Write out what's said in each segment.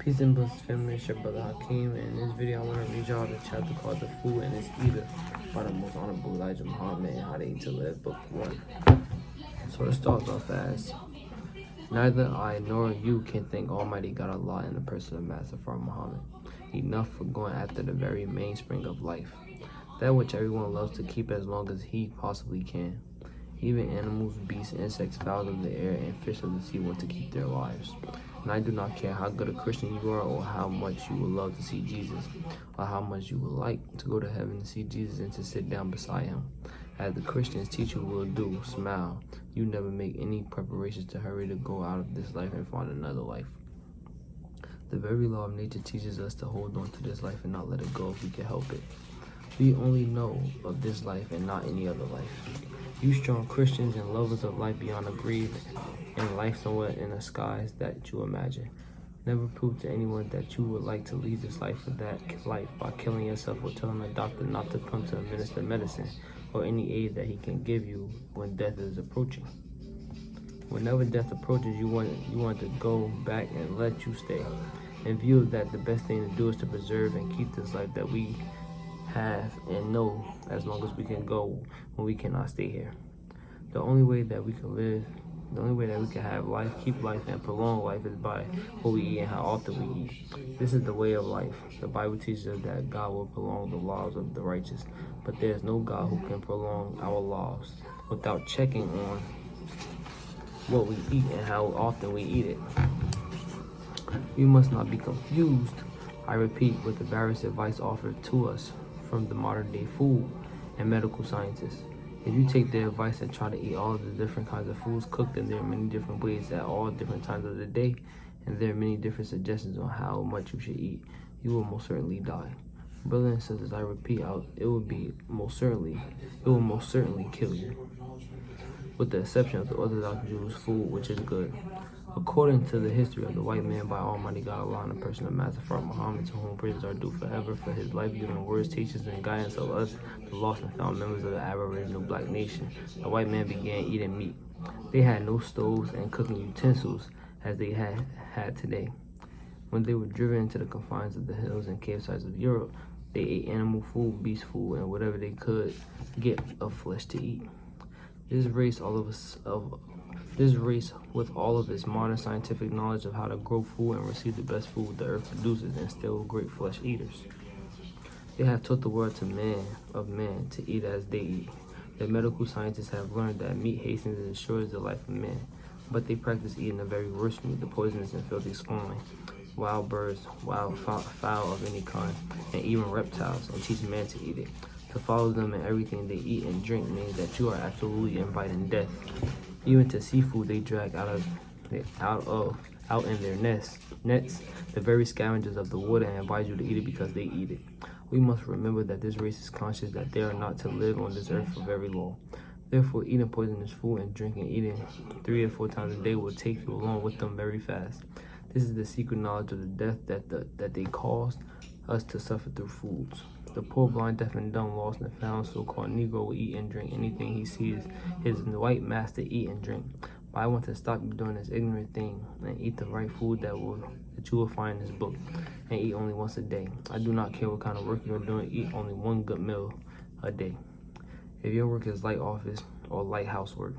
Peace and blessings, family. It's your brother Hakeem, and in this video I want to read y'all the chapter called The Fool and Its Eater by the Most Honorable Elijah Muhammad, How to Eat to Live, Book 1. So it starts off as, neither I nor you can thank Almighty God Allah in the person of Merciful Muhammad enough for going after the very mainspring of life, that which everyone loves to keep as long as he possibly can. Even animals, beasts, insects, fowls of the air, and fish of the sea want to keep their lives. And I do not care how good a Christian you are, or how much you would love to see Jesus, or how much you would like to go to heaven to see Jesus and to sit down beside him. As the Christians teach you will do, smile. You never make any preparations to hurry to go out of this life and find another life. The very law of nature teaches us to hold on to this life and not let it go if we can help it. We only know of this life and not any other life. You strong Christians and lovers of life beyond a grave and life somewhere in the skies that you imagine, never prove to anyone that you would like to leave this life for that life by killing yourself or telling a doctor not to come to administer medicine or any aid that he can give you when death is approaching. Whenever death approaches, you want to go back and let you stay. In view of that, the best thing to do is to preserve and keep this life that we have and know as long as we can go when we cannot stay here. The only way that we can live, the only way that we can have life, keep life, and prolong life is by what we eat and how often we eat. This is the way of life. The Bible teaches us that God will prolong the lives of the righteous, but there is no God who can prolong our lives without checking on what we eat and how often we eat it. We must not be confused, I repeat, with the various advice offered to us from the modern day food and medical scientists. If you take their advice and try to eat all of the different kinds of foods cooked in there are many different ways at all different times of the day, and there are many different suggestions on how much you should eat, you will most certainly die. Brothers and sisters, I repeat, it will most certainly kill you, with the exception of the Orthodox Jews' food, which is good. According to the history of the white man by Almighty God Allah in the person of Merciful Muhammad, to whom praises are due forever for his life-giving words, teachings, and guidance of us, the lost and found members of the aboriginal black nation, the white man began eating meat. They had no stoves and cooking utensils as they had today. When they were driven into the confines of the hills and cave sites of Europe, they ate animal food, beast food, and whatever they could get of flesh to eat. This race, with all of its modern scientific knowledge of how to grow food and receive the best food the earth produces, and still great flesh eaters. They have taught the word to man to eat as they eat. The medical scientists have learned that meat hastens and ensures the life of man, but they practice eating the very worst meat, the poisonous and filthy swine, wild birds, wild fowl of any kind, and even reptiles, and teach man to eat it. To follow them in everything they eat and drink means that you are absolutely inviting death. Even to seafood they drag out in their nets, the very scavengers of the water, and invite you to eat it because they eat it. We must remember that this race is conscious that they are not to live on this earth for very long. Therefore, eating poisonous food and eating 3 or 4 times a day will take you along with them very fast. This is the secret knowledge of the death that they caused us to suffer through foods. The poor, blind, deaf, and dumb, lost and found so-called Negro will eat and drink anything he sees his white master eat and drink. But I want to stop you doing this ignorant thing and eat the right food that you will find in this book, and eat only once a day. I do not care what kind of work you are doing, eat only 1 good meal a day. If your work is light office or light housework,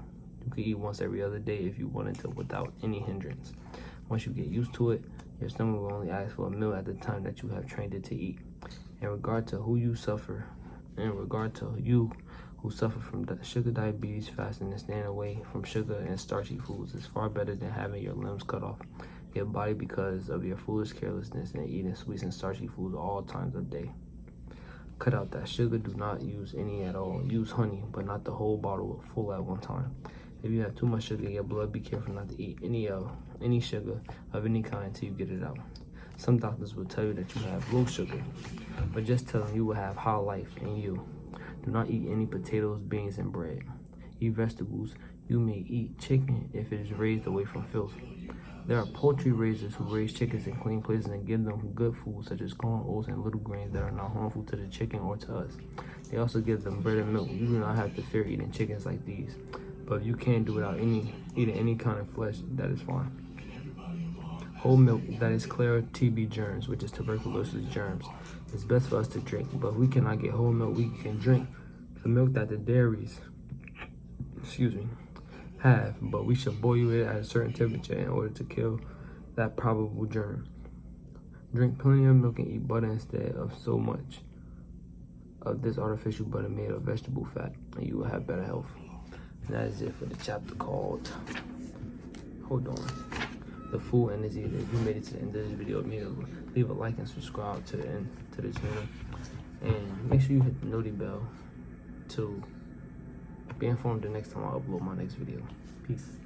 you could eat once every other day if you wanted to without any hindrance. Once you get used to it, your stomach will only ask for a meal at the time that you have trained it to eat. In regard to you who suffer from sugar diabetes, fasting and staying away from sugar and starchy foods is far better than having your limbs cut off your body because of your foolish carelessness and eating sweets and starchy foods all times of day. Cut out that sugar. Do not use any at all. Use honey, but not the whole bottle full at one time. If you have too much sugar in your blood, be careful not to eat any sugar of any kind until you get it out. Some doctors will tell you that you have low sugar, but just tell them you will have high life in you. Do not eat any potatoes, beans, and bread. Eat vegetables. You may eat chicken if it is raised away from filth. There are poultry raisers who raise chickens in clean places and give them good food such as corn, oats, and little grains that are not harmful to the chicken or to us. They also give them bread and milk. You do not have to fear eating chickens like these, but if you can't do without eating any kind of flesh, that is fine. whole milk that is clear of TB germs, which is tuberculosis germs. It's best for us to drink, but if we cannot get whole milk, we can drink the milk that the dairies, have, but we should boil it at a certain temperature in order to kill that probable germ. Drink plenty of milk and eat butter instead of so much of this artificial butter made of vegetable fat, and you will have better health. And that is it for the chapter called, hold on, the fool and his eater. If you made it to the end of this video, leave a like and subscribe to the end to the channel, and make sure you hit the noti bell to be informed the next time I upload my next video. Peace.